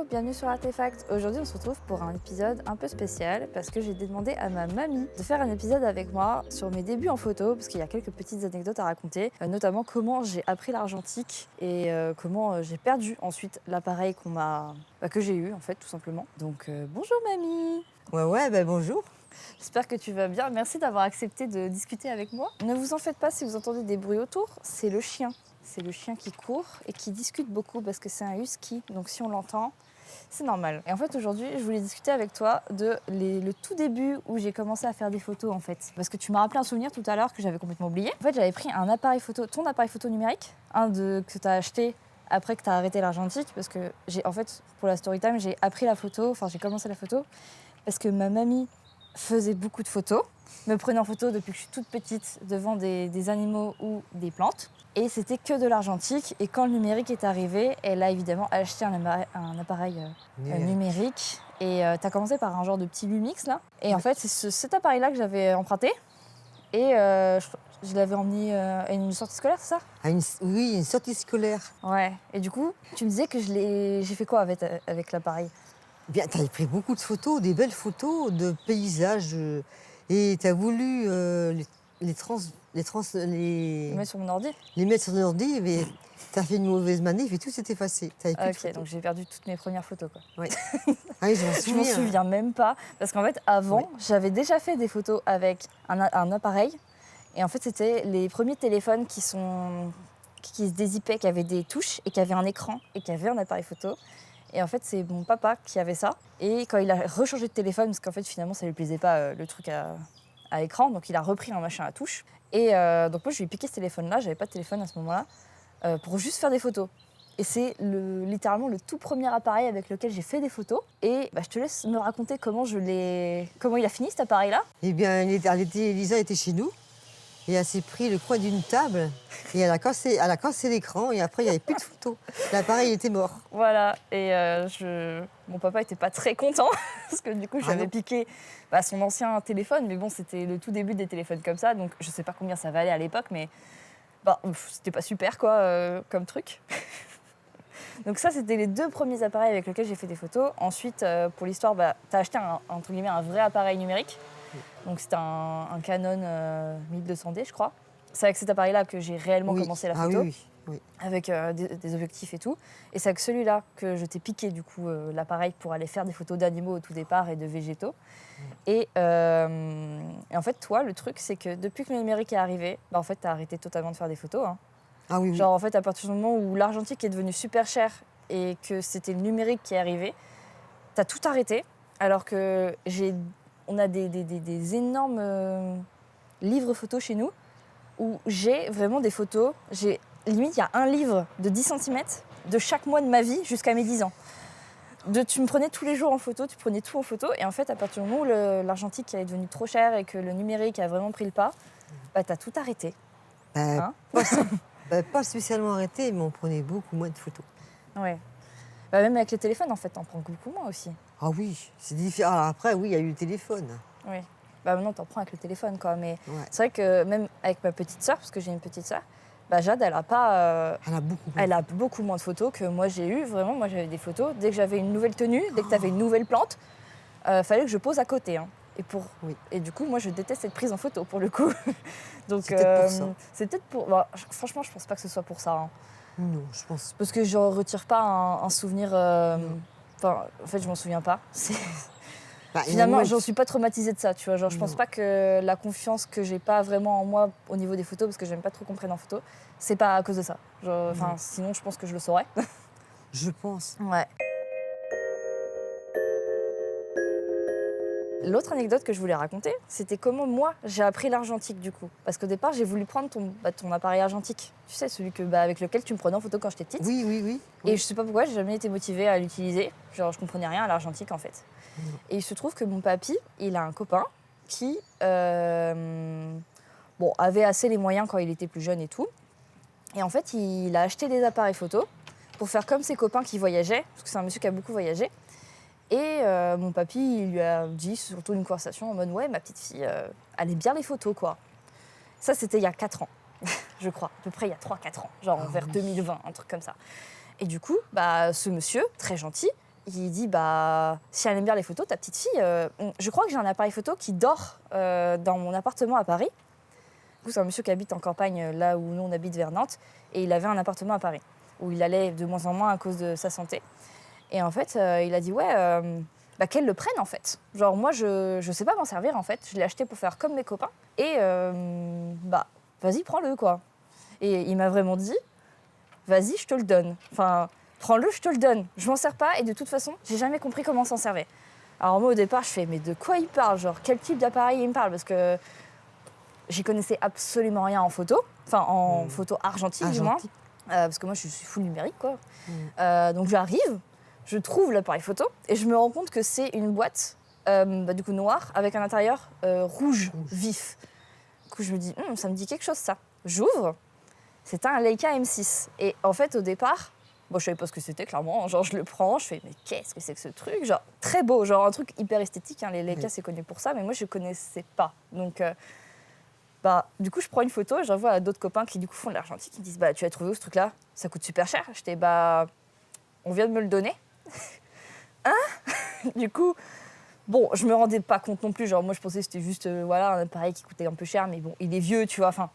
bienvenue sur Artefact. Aujourd'hui on se retrouve pour un épisode un peu spécial parce que j'ai demandé à ma mamie de faire un épisode avec moi sur mes débuts en photo parce qu'il y a quelques petites anecdotes à raconter, notamment comment j'ai appris l'argentique et comment j'ai perdu ensuite l'appareil que j'ai eu en fait tout simplement. Donc bonjour mamie. Ouais, bonjour. J'espère que tu vas bien. Merci d'avoir accepté de discuter avec moi. Ne vous en faites pas si vous entendez des bruits autour, c'est le chien. C'est le chien qui court et qui discute beaucoup parce que c'est un husky, donc si on l'entend, c'est normal. Et en fait aujourd'hui, je voulais discuter avec toi le tout début où j'ai commencé à faire des photos en fait. Parce que tu m'as rappelé un souvenir tout à l'heure que j'avais complètement oublié. En fait, j'avais pris un appareil photo, ton appareil photo numérique, que tu as acheté après que tu as arrêté l'argentique, parce que pour la story time, j'ai commencé la photo parce que ma mamie faisait beaucoup de photos, me prenait en photo depuis que je suis toute petite devant des animaux ou des plantes. Et c'était que de l'argentique. Et quand le numérique est arrivé, elle a évidemment acheté un appareil numérique. Et tu as commencé par un genre de petit Lumix là. Et en fait, c'est cet appareil-là que j'avais emprunté. Et je l'avais emmené à une sortie scolaire, c'est ça ? Oui, une sortie scolaire. Ouais. Et du coup, tu me disais que j'ai fait quoi avec l'appareil ? Bien, tu as pris beaucoup de photos, des belles photos de paysages. Et tu as voulu Les mettre sur mon ordi ? les mettre sur ton ordi, mais tu as fait une mauvaise manip et tout s'est effacé. T'avais plus de Ok, photos. donc j'ai perdu toutes mes premières photos quoi. Oui. Ah, je m'en Je m'en souviens. souviens même pas. Parce qu'en fait, avant, j'avais déjà fait des photos avec un appareil. Et en fait, c'était les premiers téléphones qui se dézippaient, qui avaient des touches et qui avaient un écran et qui avaient un appareil photo. Et en fait, c'est mon papa qui avait ça. Et quand il a rechangé de téléphone, parce qu'en fait, finalement, ça lui plaisait pas le truc à écran, donc il a repris un machin à touche. Et donc moi, je lui ai piqué ce téléphone-là, j'avais pas de téléphone à ce moment-là, pour juste faire des photos. Et c'est littéralement le tout premier appareil avec lequel j'ai fait des photos. Et je te laisse me raconter comment il a fini cet appareil-là. Eh bien, Lisa était chez nous. Et elle s'est pris le coin d'une table et elle a cassé l'écran et après il n'y avait plus de photos. L'appareil était mort. Voilà, et mon papa était pas très content parce que du coup j'avais piqué son ancien téléphone, mais bon c'était le tout début des téléphones comme ça, donc je sais pas combien ça valait à l'époque, mais c'était pas super quoi comme truc. Donc ça c'était les deux premiers appareils avec lesquels j'ai fait des photos. Ensuite pour l'histoire, t'as acheté entre guillemets un vrai appareil numérique, donc c'était un Canon 1200D je crois. C'est avec cet appareil-là que j'ai réellement commencé la photo. Oui. Avec des objectifs et tout. Et c'est avec celui-là que je t'ai piqué du coup l'appareil pour aller faire des photos d'animaux au tout départ et de végétaux. Et en fait, toi, le truc, c'est que depuis que le numérique est arrivé, en fait, t'as arrêté totalement de faire des photos. Hein. Ah oui. Genre, en fait, à partir du moment où l'argentique est devenu super cher et que c'était le numérique qui est arrivé, t'as tout arrêté. Alors que on a des énormes livres photos chez nous où j'ai vraiment des photos. Limite, il y a un livre de 10 cm de chaque mois de ma vie jusqu'à mes 10 ans. Tu me prenais tous les jours en photo, tu prenais tout en photo. Et en fait, à partir du moment où l'argentique est devenu trop cher et que le numérique a vraiment pris le pas, t'as tout arrêté. Hein Pas spécialement arrêté, mais on prenait beaucoup moins de photos. Ouais. Même avec les téléphones, en fait, t'en prends beaucoup moins aussi. Ah oui, c'est différent. Alors après, oui, il y a eu le téléphone. Oui. Maintenant, t'en prends avec le téléphone, quoi. Mais c'est vrai que même avec ma petite sœur, parce que j'ai une petite sœur, Jade, elle a beaucoup moins de photos que moi j'ai eu. Vraiment, moi j'avais des photos. Dès que j'avais une nouvelle tenue, dès que tu avais une nouvelle plante, fallait que je pose à côté. Hein. Et du coup, moi je déteste être prise en photo pour le coup. Donc c'est peut-être pour ça. Franchement, je pense pas que ce soit pour ça. Hein. Non, je pense. Parce que je retire pas un souvenir. En fait, je m'en souviens pas. Finalement, j'en suis pas traumatisée de ça, tu vois. Genre, je pense pas que la confiance que j'ai pas vraiment en moi au niveau des photos, parce que j'aime pas trop qu'on prenne en photo, c'est pas à cause de ça. Sinon, je pense que je le saurais. Je pense. Ouais. L'autre anecdote que je voulais raconter, c'était comment moi j'ai appris l'argentique du coup. Parce qu'au départ, j'ai voulu prendre ton appareil argentique. Tu sais, celui avec lequel tu me prenais en photo quand j'étais petite. Oui. Et je sais pas pourquoi, j'ai jamais été motivée à l'utiliser. Genre, je comprenais rien à l'argentique en fait. Et il se trouve que mon papy, il a un copain qui avait assez les moyens quand il était plus jeune et tout. Et en fait, il a acheté des appareils photo pour faire comme ses copains qui voyageaient, parce que c'est un monsieur qui a beaucoup voyagé. Et mon papy, il lui a dit, surtout une conversation en mode « Ouais, ma petite fille, elle aime bien les photos, quoi. » Ça, c'était il y a 4 ans, je crois. À peu près il y a 3-4 ans, genre vers 2020, un truc comme ça. Et du coup, ce monsieur, très gentil, Il dit, bah, si elle aime bien les photos, ta petite fille, je crois que j'ai un appareil photo qui dort dans mon appartement à Paris. Du coup, c'est un monsieur qui habite en campagne, là où nous on habite vers Nantes, et il avait un appartement à Paris, où il allait de moins en moins à cause de sa santé. Et en fait, il a dit, ouais, bah, qu'elle le prenne en fait. Genre, moi, je sais pas m'en servir en fait. Je l'ai acheté pour faire comme mes copains, et bah, vas-y, prends-le quoi. Et il m'a vraiment dit, vas-y, je te le donne. Enfin, prends-le, je te le donne. Je m'en sers pas et de toute façon, j'ai jamais compris comment s'en servait. Alors moi, au départ, je fais, mais de quoi il parle? Genre, quel type d'appareil il me parle? Parce que j'y connaissais absolument rien en photo. Enfin, en photo argentique, du moins. Parce que moi, je suis full numérique, quoi. Donc j'arrive, je trouve l'appareil photo et je me rends compte que c'est une boîte, du coup noire, avec un intérieur rouge vif. Du coup, je me dis, ça me dit quelque chose, ça. J'ouvre. C'était un Leica M6. Et en fait, au départ, bon, je savais pas ce que c'était, clairement. Genre, je le prends, je fais, mais qu'est-ce que c'est que ce truc? Genre, très beau, genre un truc hyper esthétique. Hein. Les Leica, c'est connu pour ça, mais moi, je connaissais pas. Donc, bah, du coup, je prends une photo et j'envoie à d'autres copains qui, du coup, font de l'argentique. Ils me disent, bah, tu as trouvé où ce truc-là? Ça coûte super cher. J'étais, bah, on vient de me le donner. Hein? Du coup, bon, je me rendais pas compte non plus. Genre, moi, je pensais que c'était juste, voilà, un appareil qui coûtait un peu cher, mais bon, il est vieux, tu vois. Enfin,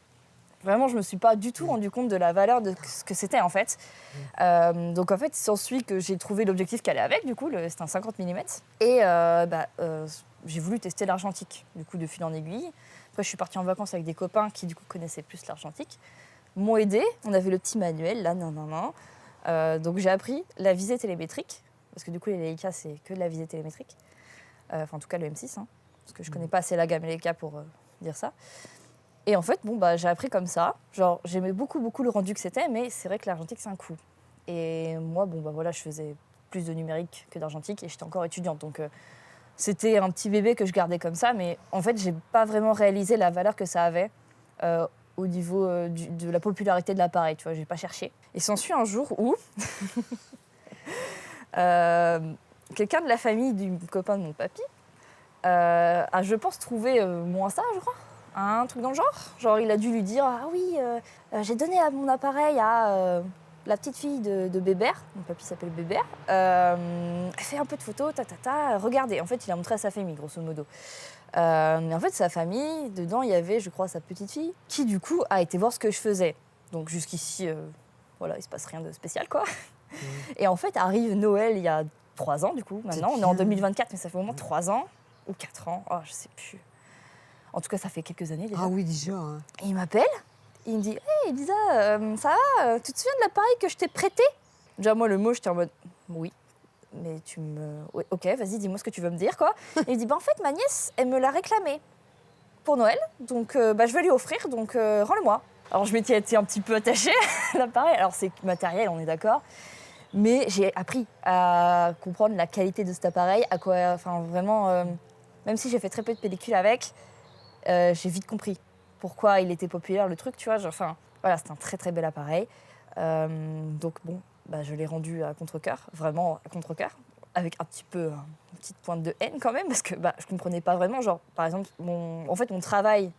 vraiment, je me suis pas du tout rendu compte de la valeur de ce que c'était en fait. Donc en fait, il s'ensuit que j'ai trouvé l'objectif qui allait avec, du coup, c'était un 50 mm. Et j'ai voulu tester l'argentique, du coup, de fil en aiguille. Après, je suis partie en vacances avec des copains qui, du coup, connaissaient plus l'argentique. M'ont aidé, on avait le petit manuel, là, donc j'ai appris la visée télémétrique, parce que du coup, les Leica, c'est que de la visée télémétrique. Enfin, en tout cas, le M6, hein, parce que je connais pas assez la gamme Leica pour dire ça. Et en fait, bon, bah, j'ai appris comme ça. Genre, j'aimais beaucoup le rendu que c'était, mais c'est vrai que l'argentique, c'est un coût. Et moi, bon, bah voilà, je faisais plus de numérique que d'argentique et j'étais encore étudiante. Donc, c'était un petit bébé que je gardais comme ça, mais en fait, j'ai pas vraiment réalisé la valeur que ça avait au niveau de la popularité de l'appareil. Tu vois, j'ai pas cherché. Et s'ensuit un jour où quelqu'un de la famille du copain de mon papy a, je pense, trouvé mon Insta, je crois. Un truc dans le genre. Genre, il a dû lui dire, ah oui, j'ai donné mon appareil à la petite fille de Bébert. Mon papy s'appelle Bébert. Elle fait un peu de photos, regardez. En fait, il a montré à sa famille, grosso modo. Mais en fait, sa famille, dedans, il y avait, je crois, sa petite fille, qui, du coup, a été voir ce que je faisais. Donc, jusqu'ici, voilà, il se passe rien de spécial, quoi. Et en fait, arrive Noël, il y a 3 ans, du coup. Maintenant, on est en 2024, mais ça fait au moins 3 ans. Ou 4 ans, oh, je sais plus. En tout cas, ça fait quelques années déjà. Ah oui, déjà. Hein. Et il m'appelle, il me dit, hey Elisa, ça va? Tu te souviens de l'appareil que je t'ai prêté? Déjà, moi, le mot, j'étais en mode, oui. Mais tu me... Oui, ok, vas-y, dis-moi ce que tu veux me dire, quoi. Et il dit, bah en fait, ma nièce, elle me l'a réclamé pour Noël, donc bah, je vais lui offrir, donc rends-le-moi. Alors, je m'étais été un petit peu attachée à l'appareil. Alors, c'est matériel, on est d'accord. Mais j'ai appris à comprendre la qualité de cet appareil, à quoi... Enfin, vraiment... même si j'ai fait très peu de pellicules avec, j'ai vite compris pourquoi il était populaire, le truc, tu vois. Enfin, voilà, c'est un très très bel appareil. Donc bon, bah, je l'ai rendu à contre-cœur, vraiment à contre-cœur, avec un petit peu, une petite pointe de haine quand même, parce que bah, je comprenais pas vraiment. Genre, par exemple, mon travail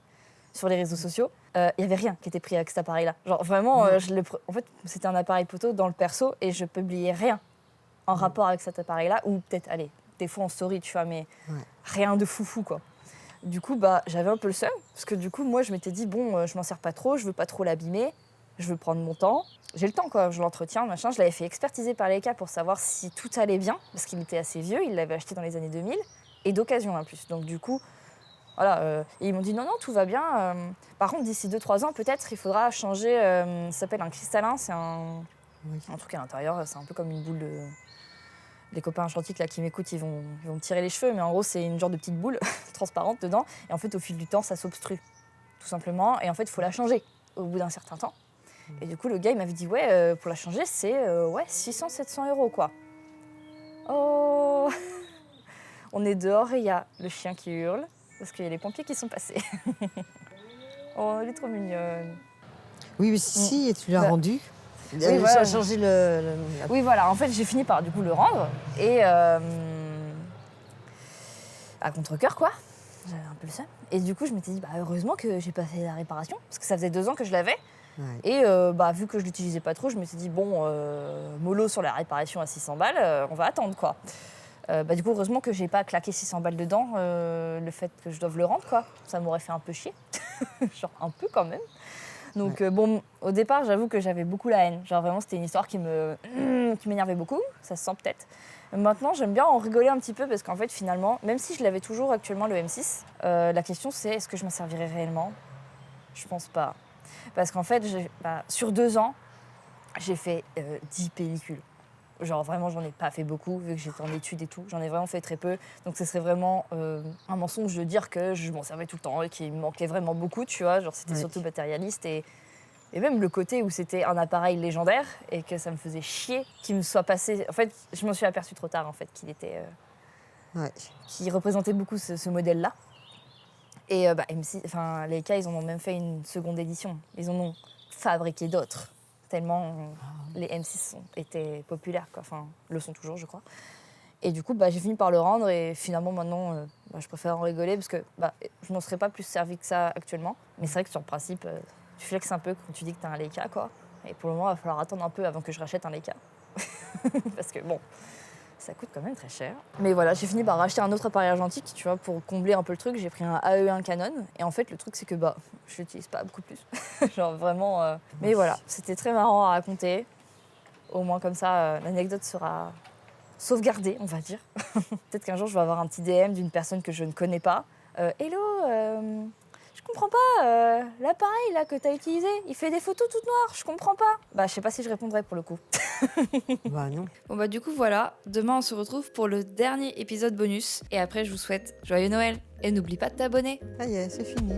sur les réseaux sociaux, il y avait rien qui était pris avec cet appareil-là. Genre vraiment, en fait, c'était un appareil photo dans le perso et je publiais rien en rapport avec cet appareil-là, ou peut-être, allez, des fois en story, tu vois, mais rien de foufou, quoi. Du coup, bah, j'avais un peu le seum, parce que du coup, moi, je m'étais dit, bon, je m'en sers pas trop, je veux pas trop l'abîmer, je veux prendre mon temps. J'ai le temps, quoi, je l'entretiens, machin. Je l'avais fait expertiser par Leica pour savoir si tout allait bien, parce qu'il était assez vieux, il l'avait acheté dans les années 2000, et d'occasion en plus. Donc du coup, voilà, et ils m'ont dit, non, tout va bien. Par contre, d'ici 2-3 ans, peut-être, il faudra changer, ça s'appelle un cristallin, c'est un truc à l'intérieur, c'est un peu comme une boule de... Les copains argentiques là, qui m'écoutent, ils vont me tirer les cheveux, mais en gros, c'est une genre de petite boule transparente dedans. Et en fait, au fil du temps, ça s'obstrue, tout simplement. Et en fait, il faut la changer au bout d'un certain temps. Et du coup, le gars, il m'avait dit, ouais, pour la changer, c'est 600-700 €, quoi. Oh. On est dehors et il y a le chien qui hurle, parce qu'il y a les pompiers qui sont passés. Oh, elle est trop mignonne. Oui, mais si, et tu l'as rendu. Oui, voilà. Changer Oui, voilà. En fait, j'ai fini par du coup le rendre et à contre-cœur, quoi. J'avais un peu le seum. Et du coup, je m'étais dit, bah, heureusement que j'ai pas fait la réparation, parce que ça faisait 2 ans que je l'avais. Ouais. Et vu que je l'utilisais pas trop, je me suis dit, bon, mollo sur la réparation à 600 balles, on va attendre, quoi. Du coup, heureusement que j'ai pas claqué 600 balles dedans, le fait que je doive le rendre, quoi. Ça m'aurait fait un peu chier. Genre un peu quand même. Donc au départ, j'avoue que j'avais beaucoup la haine. Genre vraiment, c'était une histoire qui m'énervait beaucoup, ça se sent peut-être. Maintenant, j'aime bien en rigoler un petit peu parce qu'en fait, finalement, même si je l'avais toujours actuellement le M6, la question c'est est-ce que je m'en servirais réellement? Je pense pas. Parce qu'en fait, sur 2 ans, j'ai fait 10 pellicules. Genre vraiment, j'en ai pas fait beaucoup vu que j'étais en études et tout. J'en ai vraiment fait très peu. Donc ce serait vraiment un mensonge de dire que je m'en servais tout le temps et qu'il me manquait vraiment beaucoup, tu vois. Genre c'était surtout matérialiste et même le côté où c'était un appareil légendaire et que ça me faisait chier qu'il me soit passé. En fait, je m'en suis aperçue trop tard en fait qu'il était, qu'il représentait beaucoup ce modèle-là. Et M6, Leica, ils en ont même fait une seconde édition. Ils en ont fabriqué d'autres. Tellement les M6 étaient populaires, quoi. Enfin, le sont toujours, je crois. Et du coup, j'ai fini par le rendre et finalement, maintenant, je préfère en rigoler parce que je m'en serais pas plus servi que ça actuellement. Mais c'est vrai que sur le principe, tu flexes un peu quand tu dis que tu as un Leica, quoi. Et pour le moment, il va falloir attendre un peu avant que je rachète un Leica. Parce que bon, ça coûte quand même très cher. Mais voilà, j'ai fini par racheter un autre appareil argentique, tu vois, pour combler un peu le truc. J'ai pris un AE1 Canon. Et en fait, le truc, c'est que je l'utilise pas beaucoup plus. Genre vraiment. Mais voilà, c'était très marrant à raconter. Au moins comme ça, l'anecdote sera sauvegardée, on va dire. Peut-être qu'un jour, je vais avoir un petit DM d'une personne que je ne connais pas. Hello, je comprends pas, l'appareil là que t'as utilisé, il fait des photos toutes noires, je comprends pas. Je sais pas si je répondrai pour le coup. Non. Bon du coup voilà, demain on se retrouve pour le dernier épisode bonus. Et après je vous souhaite joyeux Noël. Et n'oublie pas de t'abonner. Ça y est, c'est fini.